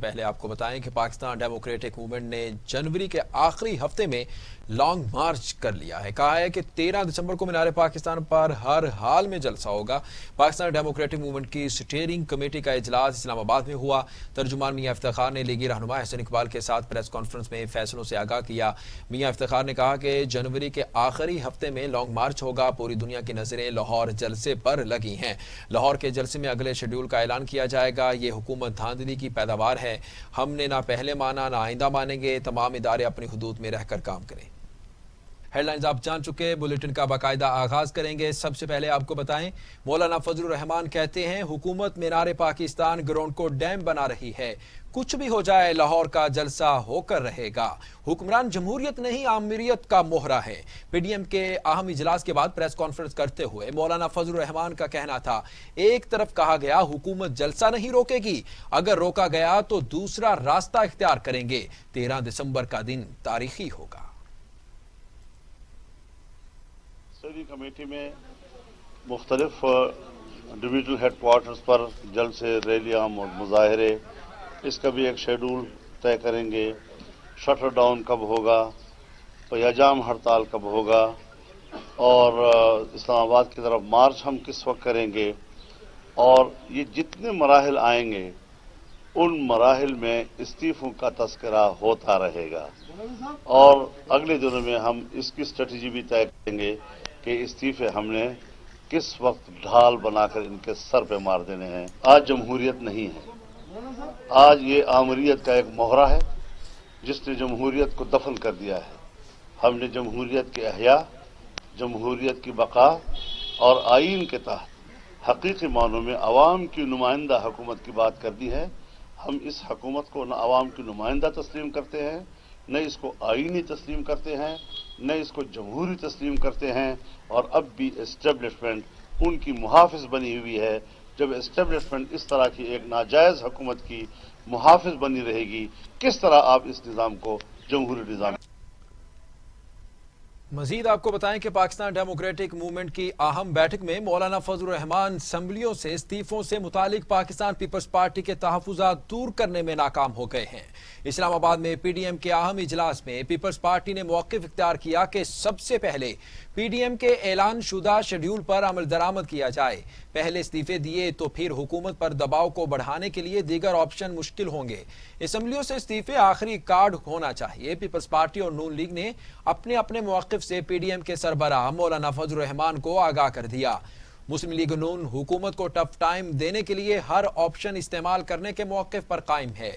پہلے آپ کو بتائیں کہ پاکستان ڈیموکریٹک موومنٹ نے جنوری کے آخری ہفتے میں لانگ مارچ کر لیا ہے۔ کہا ہے کہ 13 دسمبر کو مینار پاکستان پر ہر حال میں جلسہ ہوگا۔ پاکستان ڈیموکریٹک موومنٹ کی اسٹیئرنگ کمیٹی کا اجلاس اسلام آباد میں ہوا۔ ترجمان میاں افتخار نے لیگی رہنما احسن اقبال کے ساتھ پریس کانفرنس میں فیصلوں سے آگاہ کیا۔ میاں افتخار نے کہا کہ جنوری کے آخری ہفتے میں لانگ مارچ ہوگا۔ پوری دنیا کی نظریں لاہور جلسے پر لگی ہیں۔ لاہور کے جلسے میں اگلے شیڈول کا اعلان کیا جائے گا۔ یہ حکومت دھاندلی کی پیداوار ہے۔ ہم نے نہ پہلے مانا نہ آئندہ مانیں گے۔ تمام ادارے اپنی حدود میں رہ کر کام کریں۔ ہیڈ لائنز آپ جان چکے، بلیٹن کا باقاعدہ آغاز کریں گے۔ سب سے پہلے آپ کو بتائیں، مولانا فضل الرحمان کہتے ہیں حکومت مینار پاکستان گراؤنڈ کو ڈیم بنا رہی ہے۔ کچھ بھی ہو جائے لاہور کا جلسہ ہو کر رہے گا۔ حکمران جمہوریت نہیں آمریت کا مہرہ ہے۔ پی ڈی ایم کے اہم اجلاس کے بعد پریس کانفرنس کرتے ہوئے مولانا فضل الرحمان کا کہنا تھا، ایک طرف کہا گیا حکومت جلسہ نہیں روکے گی، اگر روکا گیا تو دوسرا راستہ اختیار کریں گے۔ 13 دسمبر کا دن تاریخی ہوگا۔ اسٹیئرنگ کمیٹی میں مختلف ڈویژنل ہیڈ کوارٹرز پر جلسے، ریلیاں اور مظاہرے، اس کا بھی ایک شیڈول طے کریں گے۔ شٹر ڈاؤن کب ہوگا، پیاجام ہڑتال کب ہوگا، اور اسلام آباد کی طرف مارچ ہم کس وقت کریں گے، اور یہ جتنے مراحل آئیں گے ان مراحل میں استعفوں کا تذکرہ ہوتا رہے گا، اور اگلے دنوں میں ہم اس کی اسٹریٹجی بھی طے کریں گے کہ استعفے ہم نے کس وقت ڈھال بنا کر ان کے سر پہ مار دینے ہیں۔ آج جمہوریت نہیں ہے، آج یہ آمریت کا ایک مہرہ ہے جس نے جمہوریت کو دفن کر دیا ہے۔ ہم نے جمہوریت کے احیاء، جمہوریت کی بقا اور آئین کے تحت حقیقی معنوں میں عوام کی نمائندہ حکومت کی بات کر دی ہے۔ ہم اس حکومت کو نہ عوام کی نمائندہ تسلیم کرتے ہیں، نہ اس کو آئینی تسلیم کرتے ہیں، نہ اس کو جمہوری تسلیم کرتے ہیں، اور اب بھی اسٹیبلشمنٹ ان کی محافظ بنی ہوئی ہے۔ جب اسٹیبلشمنٹ اس طرح کی ایک ناجائز حکومت کی محافظ بنی رہے گی، کس طرح آپ اس نظام کو جمہوری نظام۔ مزید آپ کو بتائیں کہ پاکستان ڈیموکریٹک موومنٹ کی اہم بیٹھک میں مولانا فضل الرحمان اسمبلیوں سے استعفوں سے متعلق پاکستان پیپلز پارٹی کے تحفظات دور کرنے میں ناکام ہو گئے ہیں۔ اسلام آباد میں پی ڈی ایم کے اہم اجلاس میں پیپلز پارٹی نے موقف اختیار کیا کہ سب سے پہلے پی ڈی ایم کے اعلان شدہ شیڈول پر عمل درآمد کیا جائے۔ پہلے استعفے دیے تو پھر حکومت پر دباؤ کو بڑھانے کے لیے دیگر آپشن مشکل ہوں گے۔ اسمبلیوں سے استعفے آخری کارڈ ہونا چاہیے۔ پیپلز پارٹی اور نون لیگ نے اپنے اپنے موقف سے پی ڈی ایم کے سربراہ مولانا فضل الرحمان کو آگاہ کر دیا۔ مسلم لیگ نون حکومت کو ٹف ٹائم دینے کے لیے ہر آپشن استعمال کرنے کے موقف پر قائم ہے۔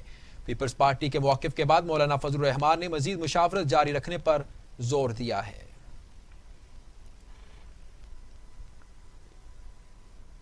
پیپلز پارٹی کے موقف کے بعد مولانا فضل الرحمان نے مزید مشاورت جاری رکھنے پر زور دیا ہے۔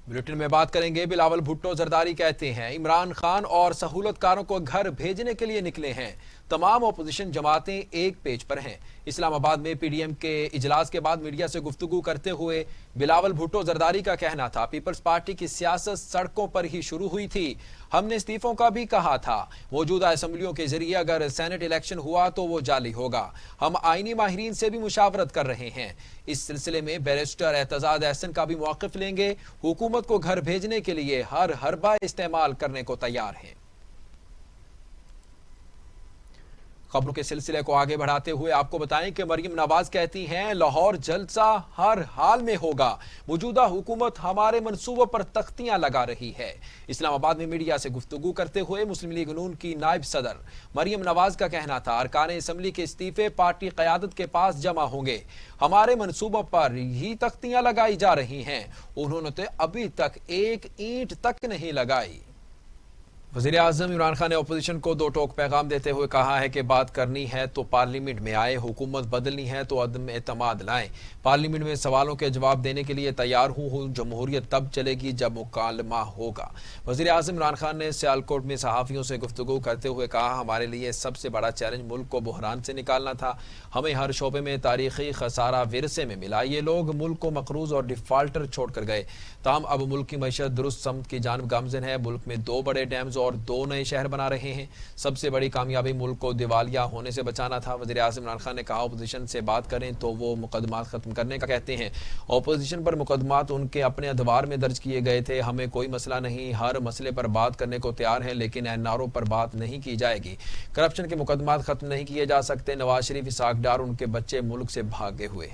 بلیٹن میں بات کریں گے، بلاول بھٹو زرداری کہتے ہیں عمران خان اور سہولت کاروں کو گھر بھیجنے کے لیے نکلے ہیں۔ تمام اپوزیشن جماعتیں ایک پیج پر ہیں۔ اسلام آباد میں پی ڈی ایم کے اجلاس کے بعد میڈیا سے گفتگو کرتے ہوئے بلاول بھٹو زرداری کا کہنا تھا، پیپلز پارٹی کی سیاست سڑکوں پر ہی شروع ہوئی تھی۔ ہم نے استعفوں کا بھی کہا تھا۔ موجودہ اسمبلیوں کے ذریعے اگر سینٹ الیکشن ہوا تو وہ جعلی ہوگا۔ ہم آئینی ماہرین سے بھی مشاورت کر رہے ہیں۔ اس سلسلے میں بیرسٹر اعتزاز احسن کا بھی موقف لیں گے۔ حکومت کو گھر بھیجنے کے لیے ہر حربہ استعمال کرنے کو تیار ہیں۔ خبروں کے سلسلے کو آگے بڑھاتے ہوئے آپ کو بتائیں کہ مریم نواز کہتی ہیں لاہور جلسہ ہر حال میں ہوگا۔ موجودہ حکومت ہمارے منصوبوں پر تختیاں لگا رہی ہے۔ اسلام آباد میں میڈیا سے گفتگو کرتے ہوئے مسلم لیگ نون کی نائب صدر مریم نواز کا کہنا تھا، ارکان اسمبلی کے استعفے پارٹی قیادت کے پاس جمع ہوں گے۔ ہمارے منصوبوں پر ہی تختیاں لگائی جا رہی ہیں۔ انہوں نے تو ابھی تک ایک اینٹ تک نہیں لگائی۔ وزیر اعظم عمران خان نے اپوزیشن کو دو ٹوک پیغام دیتے ہوئے کہا ہے کہ بات کرنی ہے تو پارلیمنٹ میں آئے، حکومت بدلنی ہے تو عدم اعتماد لائیں۔ پارلیمنٹ میں سوالوں کے جواب دینے کے لیے تیار ہوں۔ جمہوریت تب چلے گی جب مکالمہ ہوگا۔ وزیر اعظم عمران خان نے سیالکوٹ میں صحافیوں سے گفتگو کرتے ہوئے کہا، ہمارے لیے سب سے بڑا چیلنج ملک کو بحران سے نکالنا تھا۔ ہمیں ہر شعبے میں تاریخی خسارہ ورثے میں ملا۔ یہ لوگ ملک کو مقروض اور ڈیفالٹر چھوڑ کر گئے، تاہم اب ملک کی معیشت درست سمت کی جانب گامزن ہے۔ ملک میں 2 بڑے ڈیمز اور 2 نئے شہر بنا رہے ہیں. سب سے بڑی کامیابی ملک کو دیوالیہ ہونے سے بچانا تھا. وزیر اعظم عمران خان نے کہا اپوزیشن سے بات کریں تو وہ مقدمات ختم کرنے کا کہتے ہیں. اپوزیشن پر مقدمات ان کے اپنے ادوار میں درج کیے گئے تھے. ہمیں کوئی مسئلہ نہیں, ہر مسئلے پر بات کرنے کو تیار ہیں, لیکن NRO پر بات نہیں کی جائے گی. کرپشن کے مقدمات ختم نہیں کیے جا سکتے. نواز شریف, اسحاق ڈار, ان کے بچے ملک سے بھاگے ہوئے.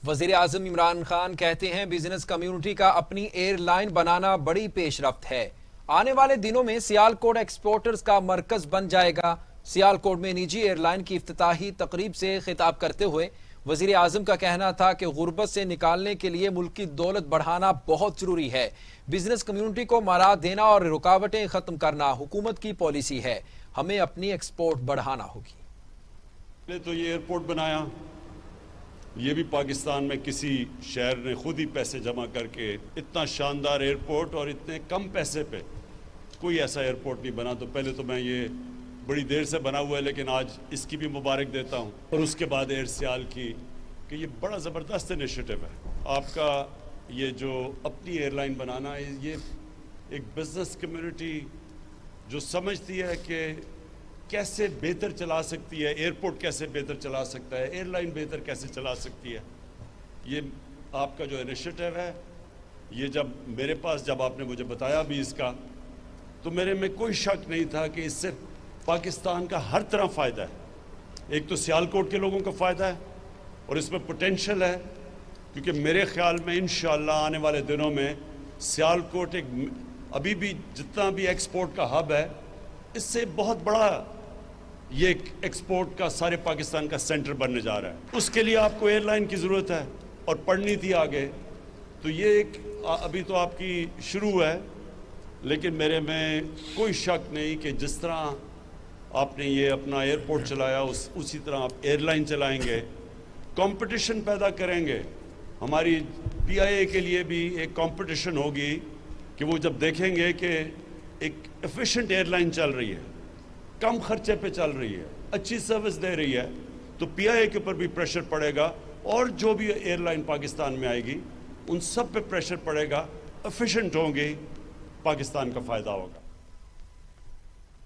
وزیر اعظم عمران خان کہتے ہیں بزنس کمیونٹی کا اپنی ایئر لائن بنانا بڑی پیش رفت ہے. آنے والے دنوں میں سیالکوٹ ایکسپورٹرز کا مرکز بن جائے گا. سیالکوٹ میں نجی ایئر لائن کی افتتاحی تقریب سے خطاب کرتے ہوئے وزیر اعظم کا کہنا تھا کہ غربت سے نکالنے کے لیے ملک کی دولت بڑھانا بہت ضروری ہے. بزنس کمیونٹی کو مارات دینا اور رکاوٹیں ختم کرنا حکومت کی پالیسی ہے. ہمیں اپنی ایکسپورٹ بڑھانا ہوگی. تو یہ ایئرپورٹ بنایا, یہ بھی پاکستان میں کسی شہر نے خود ہی پیسے جمع کر کے. اتنا شاندار ایئرپورٹ اور اتنے کم پیسے پہ کوئی ایسا ایئرپورٹ نہیں بنا. تو پہلے تو میں یہ بڑی دیر سے بنا ہوا ہے, لیکن آج اس کی بھی مبارک دیتا ہوں. اور اس کے بعد ایئر سیال کی, کہ یہ بڑا زبردست انیشیٹو ہے آپ کا. یہ جو اپنی ایئر لائن بنانا ہے, یہ ایک بزنس کمیونٹی جو سمجھتی ہے کہ کیسے بہتر چلا سکتی ہے, ایئرپورٹ کیسے بہتر چلا سکتا ہے, ایئر لائن بہتر کیسے چلا سکتی ہے. یہ آپ کا جو انیشیٹو ہے, یہ جب میرے پاس جب آپ نے مجھے بتایا بھی اس کا, تو میرے میں کوئی شک نہیں تھا کہ اس سے پاکستان کا ہر طرح فائدہ ہے. ایک تو سیالکوٹ کے لوگوں کا فائدہ ہے اور اس میں پوٹینشل ہے, کیونکہ میرے خیال میں انشاءاللہ آنے والے دنوں میں سیالکوٹ ایک ابھی بھی جتنا بھی ایکسپورٹ کا ہب ہے, اس سے بہت بڑا یہ ایکسپورٹ کا سارے پاکستان کا سینٹر بننے جا رہا ہے. اس کے لیے آپ کو ایئر لائن کی ضرورت ہے اور پڑھنی تھی آگے. تو یہ ایک ابھی تو آپ کی شروع ہے, لیکن میرے میں کوئی شک نہیں کہ جس طرح آپ نے یہ اپنا ایئرپورٹ چلایا اسی طرح آپ ایئر لائن چلائیں گے, کمپٹیشن پیدا کریں گے. ہماری PIA کے لیے بھی ایک کمپٹیشن ہوگی کہ وہ جب دیکھیں گے کہ ایک ایفیشینٹ ایئر لائن چل رہی ہے, کم خرچے پہ چل رہی ہے, اچھی سروس دے رہی ہے, تو PIA کے اوپر بھی پریشر پڑے گا. اور جو بھی ایئر لائن پاکستان میں آئے گی ان سب پہ پریشر پڑے گا. ایفیشینٹ ہوں گی, پاکستان کا فائدہ ہوگا.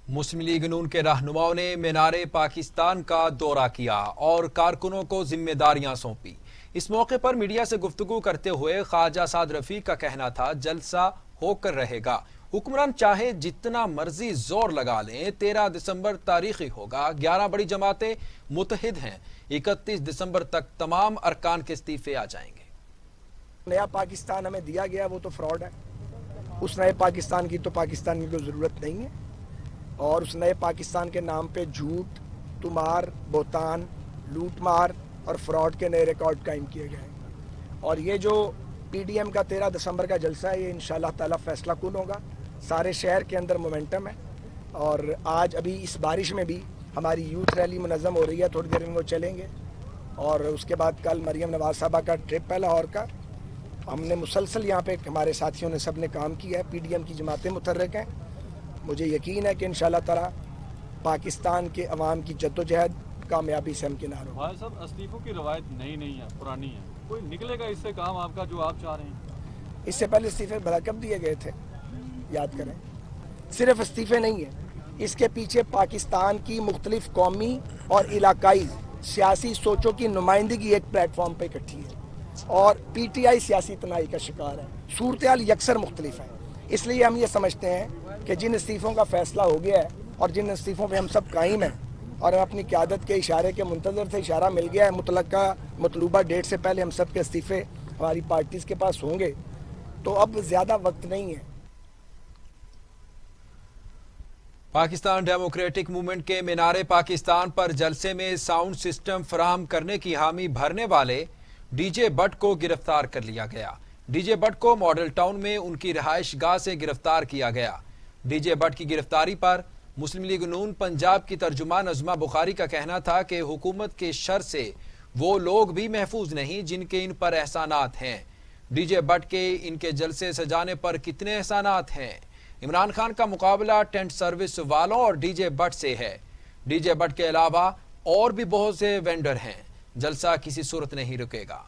مسلم لیگ نون کے رہنماؤں نے مینار پاکستان کا دورہ کیا اور کارکنوں کو ذمہ داریاں سونپی. اس موقع پر میڈیا سے گفتگو کرتے ہوئے خواجہ سعد رفیق کا کہنا تھا جلسہ ہو کر رہے گا, حکمران چاہے جتنا مرضی زور لگا لیں, 13 دسمبر تاریخی ہوگا. 11 بڑی جماعتیں متحد ہیں. 31 دسمبر تک تمام ارکان کے استعفے آ جائیں گے. نیا پاکستان ہمیں دیا گیا وہ تو فراڈ ہے. اس نئے پاکستان کی تو پاکستان کی کوئی ضرورت نہیں ہے, اور اس نئے پاکستان کے نام پہ جھوٹ, تمار, بہتان, لوٹ مار اور فراڈ کے نئے ریکارڈ قائم کیے گئے ہیں. اور یہ جو PDM کا 13 دسمبر کا جلسہ ہے, یہ انشاءاللہ تعالی فیصلہ کن ہوگا. سارے شہر کے اندر مومنٹم ہے, اور آج ابھی اس بارش میں بھی ہماری یوتھ ریلی منظم ہو رہی ہے, تھوڑی دیر میں وہ چلیں گے. اور اس کے بعد کل مریم نواز صاحبہ کا ٹرپ ہے لاہور کا. ہم نے مسلسل یہاں پہ ہمارے ساتھیوں نے سب نے کام کیا ہے, PDM کی جماعتیں متحرک ہیں. مجھے یقین ہے کہ انشاءاللہ تعالی پاکستان کے عوام کی جدوجہد کامیابی سے ہمکنار ہو. بھائی صاحب, استعفوں کی روایت نہیں ہے, پرانی ہے. کوئی نکلے گا اس سے کام آپ کا جو آپ چاہ رہے ہیں؟ اس سے پہلے استعفے بھلا کب دیے گئے تھے, یاد کریں. صرف استعفے نہیں ہیں, اس کے پیچھے پاکستان کی مختلف قومی اور علاقائی سیاسی سوچوں کی نمائندگی ایک پلیٹ فارم پہ اکٹھی ہے, اور PTI سیاسی تنائی کا شکار ہے. صورتحال یکسر مختلف ہے. اس لیے ہم یہ سمجھتے ہیں کہ جن استعفوں کا فیصلہ ہو گیا ہے اور جن استعفوں پہ ہم سب قائم ہیں, اور ہم اپنی قیادت کے اشارے کے منتظر تھے, اشارہ مل گیا ہے, مطلوبہ ڈیٹ سے پہلے ہم سب کے استعفے ہماری پارٹیز کے پاس ہوں گے. تو اب زیادہ وقت نہیں ہے. پاکستان ڈیموکریٹک موومنٹ کے مینار پاکستان پر جلسے میں ساؤنڈ سسٹم فراہم کرنے کی حامی بھرنے والے DJ بٹ کو گرفتار کر لیا گیا. DJ بٹ کو ماڈل ٹاؤن میں ان کی رہائش گاہ سے گرفتار کیا گیا. DJ بٹ کی گرفتاری پر مسلم لیگ نون پنجاب کی ترجمان نظمہ بخاری کا کہنا تھا کہ حکومت کے شر سے وہ لوگ بھی محفوظ نہیں جن کے ان پر احسانات ہیں. DJ بٹ کے ان کے جلسے سجانے پر کتنے احسانات ہیں؟ عمران خان کا مقابلہ ٹینٹ سروس والوں اور DJ بٹ سے ہے. DJ بٹ کے علاوہ اور بھی بہت سے وینڈر ہیں. جلسہ کسی صورت نہیں رکے گا.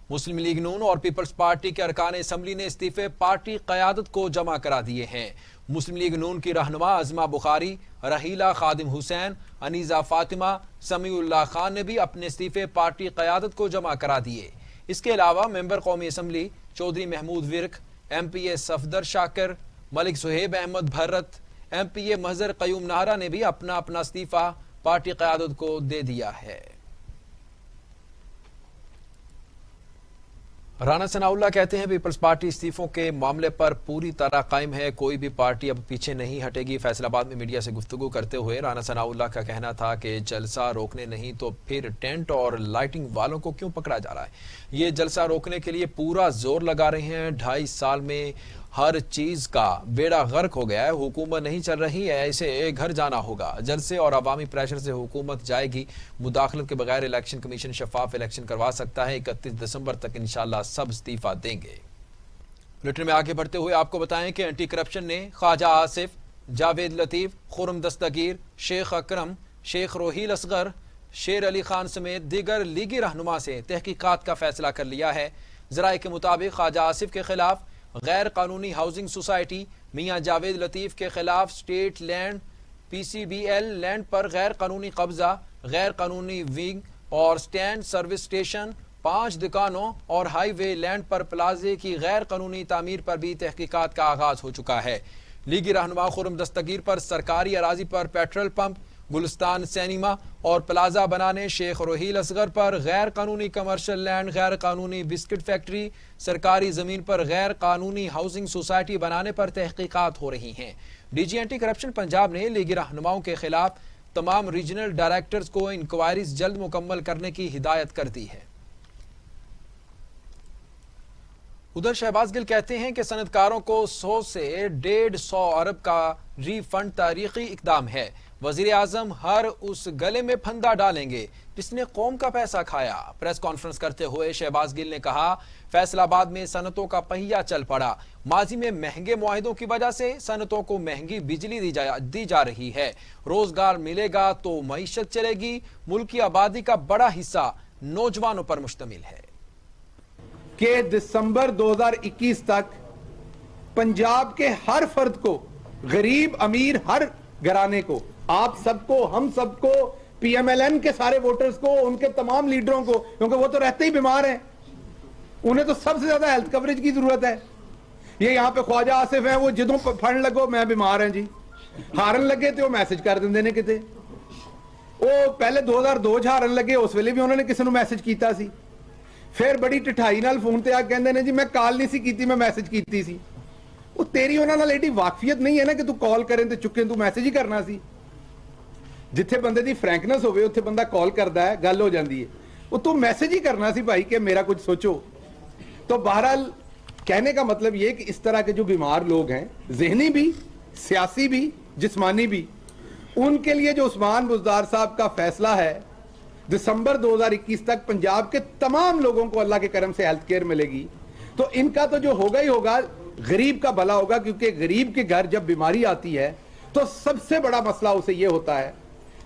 مسلم لیگ نون اور پیپلز پارٹی کے ارکان اسمبلی نے استعفے پارٹی قیادت کو جمع کرا دیے ہیں۔ مسلم لیگ نون کی رہنما عظمہ بخاری، رحیلہ خادم حسین، انیزہ فاطمہ، سمیع اللہ خان نے بھی اپنے استعفے پارٹی قیادت کو جمع کرا دیے۔ اس کے علاوہ ممبر قومی assembly Chaudhry Mahmood Virk, M P A Safdar Shakir, Malik Suhaib Ahmed Bharat, M P A Mazhar Qayyum Nehra نے بھی اپنا استعفیٰ پارٹی قیادت کو دے دیا ہے۔ رانا ثناء اللہ کہتے ہیں پیپلز پارٹی استعفوں کے معاملے پر پوری طرح قائم ہے، کوئی بھی پارٹی اب پیچھے نہیں ہٹے گی۔ فیصل آباد میں میڈیا سے گفتگو کرتے ہوئے رانا ثناء اللہ کا کہنا تھا کہ جلسہ روکنے نہیں تو پھر ٹینٹ اور لائٹنگ والوں کو کیوں پکڑا جا رہا ہے؟ یہ جلسہ روکنے کے لیے پورا زور لگا رہے ہیں۔ 2.5 سال میں ہر چیز کا بیڑا غرق ہو گیا ہے، حکومت نہیں چل رہی ہے، اسے گھر جانا ہوگا۔ جلسے اور عوامی پریشر سے حکومت جائے گی، مداخلت کے بغیر الیکشن کمیشن شفاف الیکشن کروا سکتا ہے۔ 31 دسمبر تک انشاءاللہ سب استعفیٰ دیں گے۔ بلیٹن میں آگے بڑھتے ہوئے آپ کو بتائیں کہ اینٹی کرپشن نے خواجہ آصف، جاوید لطیف، خرم دستگیر، شیخ اکرم، شیخ روحیل اصغر، شیر علی خان سمیت دیگر لیگی رہنما سے تحقیقات کا فیصلہ کر لیا ہے۔ ذرائع کے مطابق خواجہ آصف کے خلاف غیر قانونی ہاؤسنگ سوسائٹی، میاں جاوید لطیف کے خلاف اسٹیٹ لینڈ PCBL لینڈ پر غیر قانونی قبضہ، غیر قانونی ونگ اور سٹینڈ سروس اسٹیشن، 5 دکانوں اور ہائی وے لینڈ پر پلازے کی غیر قانونی تعمیر پر بھی تحقیقات کا آغاز ہو چکا ہے۔ لیگی رہنما خرم دستگیر پر سرکاری اراضی پر پیٹرول پمپ، گلستان سینما اور پلازہ بنانے، شیخ روحیل اصغر پر غیر قانونی کمرشل لینڈ، غیر قانونی بسکٹ فیکٹری، سرکاری زمین پر غیر قانونی ہاؤسنگ سوسائٹی بنانے پر تحقیقات ہو رہی ہیں۔ D G anti corruption Punjab نے لیگی رہنماؤں کے خلاف تمام ریجنل ڈائریکٹرز کو انکوائریز جلد مکمل کرنے کی ہدایت کر دی ہے۔ ادھر شہباز گل کہتے ہیں کہ صنعت کاروں کو 100 سے 150 ارب کا ری فنڈ تاریخی اقدام ہے۔ وزیر اعظم ہر اس گلے میں پھندا ڈالیں گے جس نے قوم کا پیسہ کھایا۔ پریس کانفرنس کرتے ہوئے شہباز گل نے کہا، فیصل آباد میں صنعتوں کا پہیہ چل پڑا۔ ماضی میں مہنگے معاہدوں کی وجہ سے صنعتوں کو مہنگی بجلی دی جا رہی ہے۔ روزگار ملے گا تو معیشت چلے گی۔ ملک کی آبادی کا بڑا حصہ نوجوانوں پر مشتمل ہے۔ کہ دسمبر 2021 تک پنجاب کے ہر فرد کو، غریب امیر ہر گھرانے کو، آپ سب کو، ہم سب کو، PMLN کے سارے ووٹرز کو، ان کے تمام لیڈروں کو، کیونکہ وہ تو رہتے ہی بیمار ہیں، انہیں تو سب سے زیادہ ہیلتھ کوریج کی ضرورت ہے۔ یہ یہاں پہ خواجہ آصف ہیں، وہ جدوں پھڑن لگو میں بیمار ہیں جی، ہارن لگے تو وہ میسج کر دینے کتے، وہ پہلے 2002 ہارن لگے، اس ویلے بھی انہوں نے کسی نے میسج کیتا سی، پھر بڑی ٹٹھائی نال فون تے آ کہندے نے جی میں کال نہیں سی کیتی، میں میسج کیتی سی۔ وہ تیری انہاں نال ایڈی واقفیت نہیں ہے نا کہ تو کال کریں تے چکیں، تو میسج ہی کرنا سی۔ جتھے بندے دی فرینکنس ہوئے اتھے بندہ کال کردا ہے، گل ہو جاندی ہے، وہ تو میسج ہی کرنا سی بھائی کہ میرا کچھ سوچو۔ تو بہرحال کہنے کا مطلب یہ کہ اس طرح کے جو بیمار لوگ ہیں، ذہنی بھی، سیاسی بھی، جسمانی بھی، ان کے لیے جو عثمان بزدار صاحب کا فیصلہ ہے، دسمبر 2021 تک پنجاب کے تمام لوگوں کو اللہ کے کرم سے ہیلتھ کیئر ملے گی، تو ان کا تو جو ہوگا ہی ہوگا، غریب کا بھلا ہوگا، کیونکہ غریب کے گھر جب بیماری آتی ہے تو سب سے بڑا مسئلہ اسے یہ ہوتا ہے،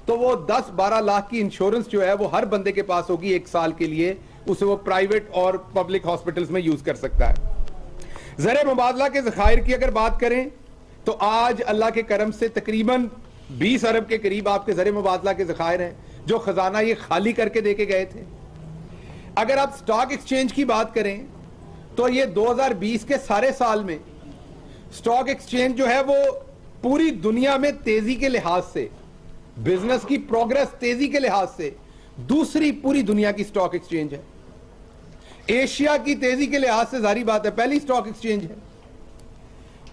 تو وہ 10-12 لاکھ کی انشورنس جو ہے وہ ہر بندے کے پاس ہوگی 1 سال کے لیے، اسے وہ پرائیویٹ اور پبلک ہاسپٹلز میں یوز کر سکتا ہے۔ زر مبادلہ کے ذخائر کی اگر بات کریں تو آج اللہ کے کرم سے تقریباً 20 ارب کے قریب آپ کے زر مبادلہ کے ذخائر ہیں جو خزانہ یہ خالی کر کے دے کے گئے تھے۔ اگر آپ سٹاک ایکسچینج کی بات کریں تو یہ 2020 کے سارے سال میں سٹاک ایکسچینج جو ہے وہ پوری دنیا میں تیزی کے لحاظ سے، بزنس کی پروگریس تیزی کے لحاظ سے دوسری پوری دنیا کی سٹاک ایکسچینج ہے۔ ایشیا کی تیزی کے لحاظ سے ظاہری بات ہے پہلی سٹاک ایکسچینج ہے۔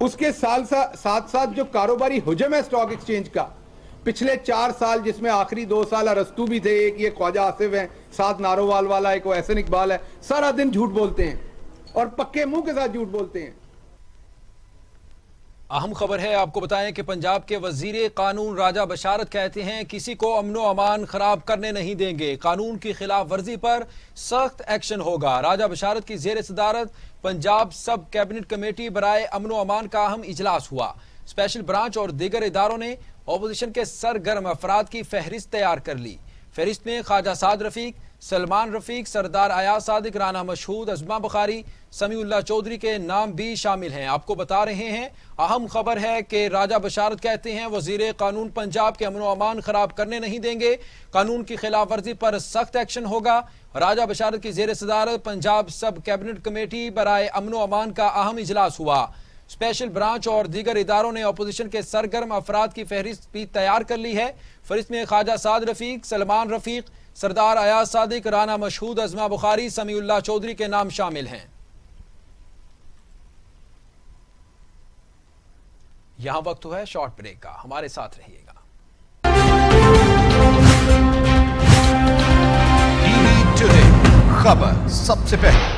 اس کے ساتھ ساتھ جو کاروباری حجم ہے سٹاک ایکسچینج کا، پچھلے 4 سال جس میں آخری 2 سال ارسطو بھی تھے، ایک یہ خواجہ آصف ہیں، 7 نارووال والا، ایک وہ احسن اقبال ہے، سارا دن جھوٹ بولتے ہیں اور پکے منہ کے ساتھ جھوٹ بولتے ہیں۔ اہم خبر ہے، آپ کو بتائیں کہ پنجاب کے وزیر قانون راجہ بشارت کہتے ہیں کسی کو امن و امان خراب کرنے نہیں دیں گے، قانون کی خلاف ورزی پر سخت ایکشن ہوگا۔ راجہ بشارت کی زیر صدارت پنجاب سب کیبنٹ کمیٹی برائے امن و امان کا اہم اجلاس ہوا۔ اسپیشل برانچ اور دیگر اداروں نے اپوزیشن کے سرگرم افراد کی فہرست تیار کر لی۔ فہرست میں خواجہ سعد رفیق، سلمان رفیق، سردار ایاز صادق، رانا مشہود، عظمہ بخاری، سمیع اللہ چودھری کے نام بھی شامل ہیں۔ آپ کو بتا رہے ہیں اہم خبر ہے کہ راجہ بشارت کہتے ہیں وزیر قانون پنجاب کے امن و امان خراب کرنے نہیں دیں گے، قانون کی خلاف ورزی پر سخت ایکشن ہوگا۔ راجہ بشارت کی زیر صدارت پنجاب سب کیبنٹ کمیٹی برائے امن و امان کا اہم اجلاس ہوا۔ اسپیشل برانچ اور دیگر اداروں نے اپوزیشن کے سرگرم افراد کی فہرست بھی تیار کر لی ہے۔ فہرست میں خواجہ سعد رفیق، سلمان رفیق، سردار ایاز صادق، رانا مشہود، عظمہ بخاری، سمیع اللہ چودھری کے نام شامل ہیں۔ یہاں وقت ہے شارٹ بریک کا، ہمارے ساتھ رہیے گا۔ ٹی وی ٹوڈے، خبر سب سے پہلے۔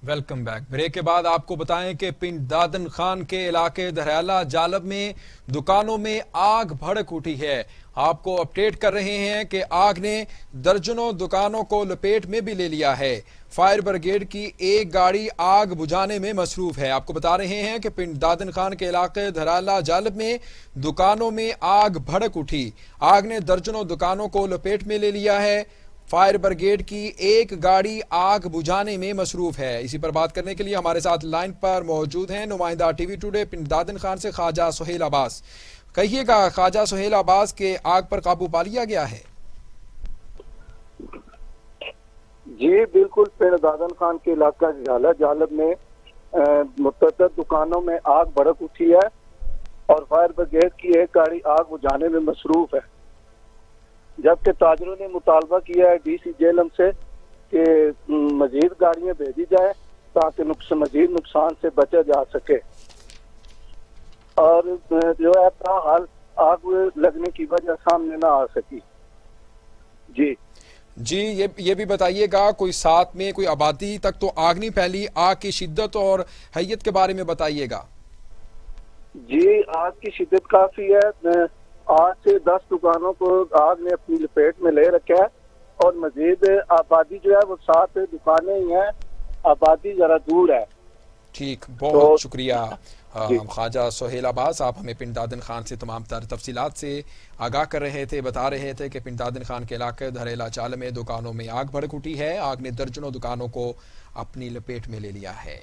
Welcome back. بریک کے بعد آپ کو بتائیں کہ پنڈ دادن خان کے علاقے دھریالہ جالب میں دکانوں میں آگ بھڑک اٹھی ہے۔ آپ کو اپڈیٹ کر رہے ہیں کہ آگ نے درجنوں دکانوں کو لپیٹ میں بھی لے لیا ہے۔ فائر بریگیڈ کی ایک گاڑی آگ بجھانے میں مصروف ہے۔ آپ کو بتا رہے ہیں کہ پنڈ دادن خان کے علاقے دھریالہ جالب میں دکانوں میں آگ بھڑک اٹھی۔ آگ نے درجنوں دکانوں کو لپیٹ میں لے لیا ہے۔ فائر بریگیڈ کی ایک گاڑی آگ بجھانے میں مصروف ہے۔ اسی پر بات کرنے کے لیے ہمارے ساتھ لائن پر موجود ہیں نمائندہ T V today Pind Dadan Khan سے خواجہ سہیل عباس۔ کہیے گا خواجہ سہیل عباس کے آگ پر قابو پا لیا گیا ہے؟ جی بالکل، پنڈ دادن خان کے علاقہ جالب میں متعدد دکانوں میں آگ بھڑک اٹھی ہے اور فائر بریگیڈ کی ایک گاڑی آگ بجھانے میں مصروف ہے، جبکہ تاجروں نے مطالبہ کیا ہے ڈی سی جیلم سے کہ مزید گاڑیاں بھیجی جائیں تاکہ مزید نقصان سے بچا جا سکے، اور جو ہے حال آگ لگنے کی وجہ سامنے نہ آ سکی۔ جی یہ بھی بتائیے گا کوئی ساتھ میں کوئی آبادی تک تو آگ نہیں پھیلی، آگ کی شدت اور حیت کے بارے میں بتائیے گا۔ جی آگ کی شدت کافی ہے، 8 سے 10 دکانوں کو آگ نے اپنی لپیٹ میں لے رکھا ہے اور مزید آبادی جو ہے وہ 7 دکانیں ہی ہیں، آبادی ذرا دور ہے۔ ٹھیک، بہت شکریہ خواجہ سہیل عباس، آپ ہمیں پنڈ دادن خان سے تمام تر تفصیلات سے آگاہ کر رہے تھے، بتا رہے تھے کہ پنڈ دادن خان کے علاقے دھریالہ چال میں دکانوں میں آگ بھڑک اٹھی ہے۔ آگ نے درجنوں دکانوں کو اپنی لپیٹ میں لے لیا ہے۔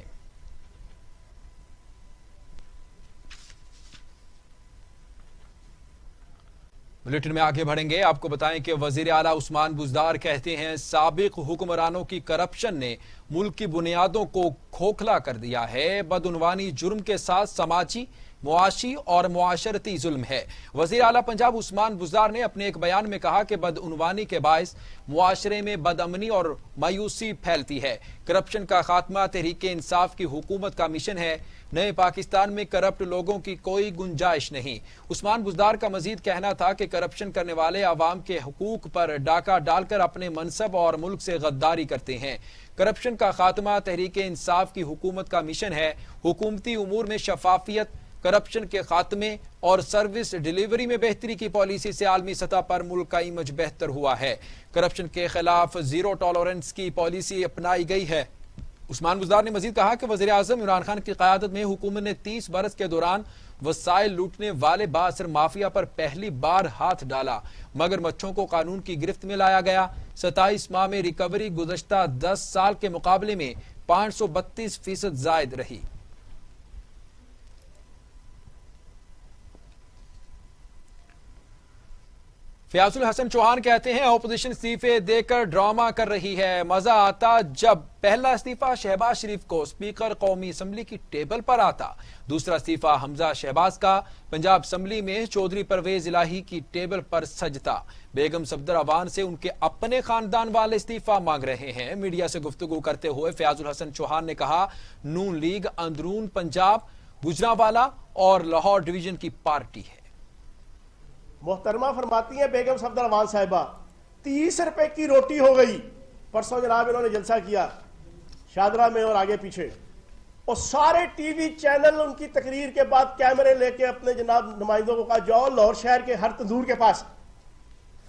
بلیٹن میں آگے بڑھیں گے، آپ کو بتائیں کہ وزیر اعلیٰ عثمان بزدار کہتے ہیں سابق حکمرانوں کی کرپشن نے ملک کی بنیادوں کو کھوکھلا کر دیا ہے۔ بدعنوانی جرم کے ساتھ سماجی، معاشی اور معاشرتی ظلم ہے۔ وزیر اعلیٰ پنجاب عثمان بزدار نے اپنے ایک بیان میں کہا کہ بدعنوانی کے باعث معاشرے میں بدامنی اور مایوسی پھیلتی ہے۔ کرپشن کا خاتمہ تحریک انصاف کی حکومت کا مشن ہے۔ نئے پاکستان میں کرپٹ لوگوں کی کوئی گنجائش نہیں۔ عثمان بزدار کا مزید کہنا تھا کہ کرپشن کرنے والے عوام کے حقوق پر ڈاکہ ڈال کر اپنے منصب اور ملک سے غداری کرتے ہیں۔ کرپشن کا خاتمہ تحریک انصاف کی حکومت کا مشن ہے۔ حکومتی امور میں شفافیت، کرپشن کے خاتمے اور سروس ڈیلیوری میں بہتری کی پالیسی سے عالمی سطح پر ملک کا امیج بہتر ہوا ہے۔ کرپشن کے خلاف زیرو ٹالرنس کی پالیسی اپنائی گئی ہے۔ عثمان بزدار نے مزید کہا کہ وزیر اعظم عمران خان کی قیادت میں حکومت نے 30 برس کے دوران وسائل لوٹنے والے بااثر مافیا پر پہلی بار ہاتھ ڈالا، مگر مچھوں کو قانون کی گرفت میں لایا گیا۔ 27 ماہ میں ریکوری گزشتہ 10 سال کے مقابلے میں 532% زائد رہی۔ فیاض الحسن چوہان کہتے ہیں اپوزیشن استعفے دے کر ڈرامہ کر رہی ہے۔ مزہ آتا جب پہلا استعفیٰ شہباز شریف کو اسپیکر قومی اسمبلی کی ٹیبل پر آتا، دوسرا استعفیٰ حمزہ شہباز کا پنجاب اسمبلی میں چودھری پرویز الہی کی ٹیبل پر سجتا۔ بیگم صفدر اوان سے ان کے اپنے خاندان والے استعفیٰ مانگ رہے ہیں۔ میڈیا سے گفتگو کرتے ہوئے فیاض الحسن چوہان نے کہا نون لیگ اندرون پنجاب، گجرانوالہ اور لاہور ڈویژن کی پارٹی ہے۔ محترمہ فرماتی ہیں بیگم صفدر اوان صاحبہ 30 روپے کی روٹی ہو گئی۔ پرسوں جناب انہوں نے جلسہ کیا شادرہ میں اور آگے پیچھے، اور سارے ٹی وی چینل ان کی تقریر کے بعد کیمرے لے کے اپنے جناب نمائندوں کو کہا جاؤ لاہور شہر کے ہر تندور کے پاس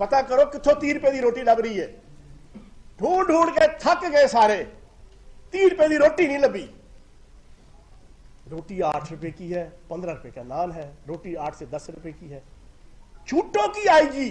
پتہ کرو کتھوں 3 روپے دی روٹی لب رہی ہے۔ ڈھونڈ ڈھونڈ کے تھک گئے سارے، 3 روپے دی روٹی نہیں لبی۔ روٹی 8 روپے کی ہے، 15 روپے کا نان ہے، روٹی 8 سے 10 روپے کی ہے۔ جھوٹوں کی آئی جی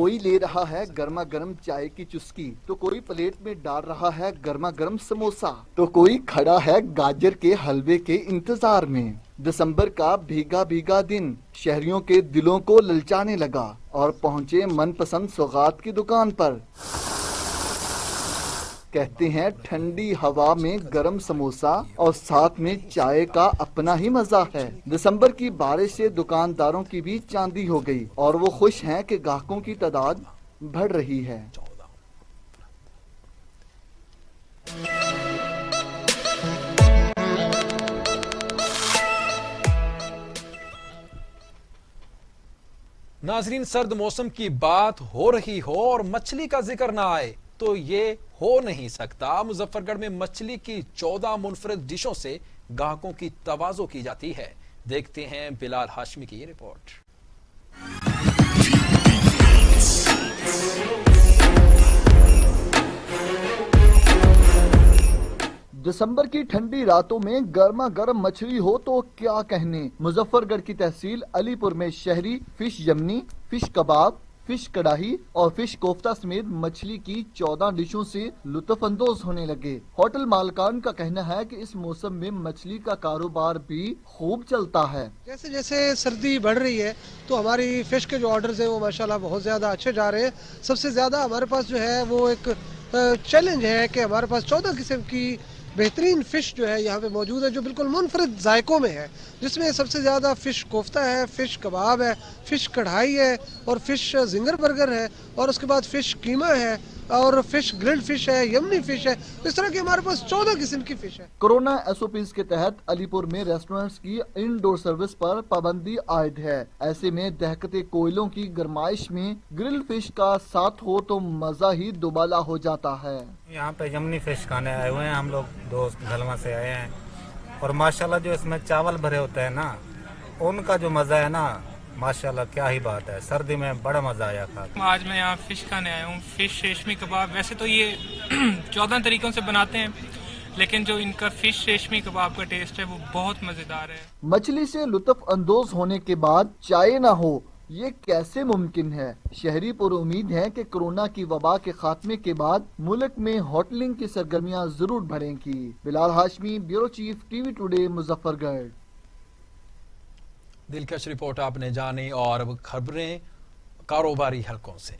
کوئی لے رہا ہے گرما گرم چائے کی چسکی، تو کوئی پلیٹ میں ڈال رہا ہے گرما گرم سموسا، تو کوئی کھڑا ہے گاجر کے حلوے کے انتظار میں۔ دسمبر کا بھیگا بھیگا دن شہریوں کے دلوں کو للچانے لگا اور پہنچے من پسند سوغات کی دکان پر۔ کہتے ہیں ٹھنڈی ہوا میں گرم سموسا اور ساتھ میں چائے کا اپنا ہی مزہ ہے۔ دسمبر کی بارش سے دکانداروں کی بھی چاندی ہو گئی اور وہ خوش ہیں کہ گاہکوں کی تعداد بڑھ رہی ہے۔ ناظرین، سرد موسم کی بات ہو رہی ہو اور مچھلی کا ذکر نہ آئے تو یہ ہو نہیں سکتا۔ مظفر گڑھ میں مچھلی کی 14 منفرد ڈشوں سے گاہکوں کی تواضع کی جاتی ہے۔ دیکھتے ہیں بلال ہاشمی کی یہ رپورٹ۔ دسمبر کی ٹھنڈی راتوں میں گرما گرم مچھلی ہو تو کیا کہنے۔ مظفر گڑھ کی تحصیل علی پور میں شہری فش یمنی، فش کباب، فش کڑاہی اور فش کوفتہ سمیت مچھلی کی 14 ڈشوں سے لطف اندوز ہونے لگے۔ ہوٹل مالکان کا کہنا ہے کہ اس موسم میں مچھلی کا کاروبار بھی خوب چلتا ہے۔ جیسے جیسے سردی بڑھ رہی ہے تو ہماری فش کے جو آرڈرز ہیں وہ ماشاءاللہ بہت زیادہ اچھے جا رہے ہیں۔ سب سے زیادہ ہمارے پاس جو ہے وہ ایک چیلنج ہے کہ ہمارے پاس 14 قسم کی بہترین فش جو ہے یہاں پہ موجود ہے، جو بالکل منفرد ذائقوں میں ہے، جس میں سب سے زیادہ فش کوفتہ ہے، فش کباب ہے، فش کڑھائی ہے اور فش زنگر برگر ہے، اور اس کے بعد فش قیمہ ہے اور فش گرلڈ فش ہے، یمنی فش ہے۔ اس طرح کی ہمارے پاس 14 قسم کی فش ہے۔ کورونا ایس او پیز کے تحت علی پور میں ریسٹورنٹس کی انڈور سروس پر پابندی عائد ہے۔ ایسے میں دہکتے کوئلوں کی گرمائش میں گرل فش کا ساتھ ہو تو مزہ ہی دوبالا ہو جاتا ہے۔ یہاں پہ یمنی فش کھانے آئے ہوئے ہیں، ہم لوگ دوست گھلوا سے آئے ہیں، اور ماشاءاللہ جو اس میں چاول بھرے ہوتے ہیں نا، ان کا جو مزہ ہے نا، ماشاءاللہ کیا ہی بات ہے، سردی میں بڑا مزہ آیا تھا۔ آج میں یہاں فش کھانے آیا ہوں، فش ریشمی کباب۔ ویسے تو یہ 14 طریقوں سے بناتے ہیں، لیکن جو ان کا فش ریشمی کباب کا ٹیسٹ ہے وہ بہت مزیدار ہے۔ مچھلی سے لطف اندوز ہونے کے بعد چائے نہ ہو، یہ کیسے ممکن ہے؟ شہری پر امید ہے کہ کورونا کی وبا کے خاتمے کے بعد ملک میں ہوٹلنگ کی سرگرمیاں ضرور بڑھیں گی۔ Bilal Hashmi, bureau chief, T V today, Muzaffargarh. دلکش رپورٹ آپ نے جانی، اور اب خبریں کاروباری حلقوں سے۔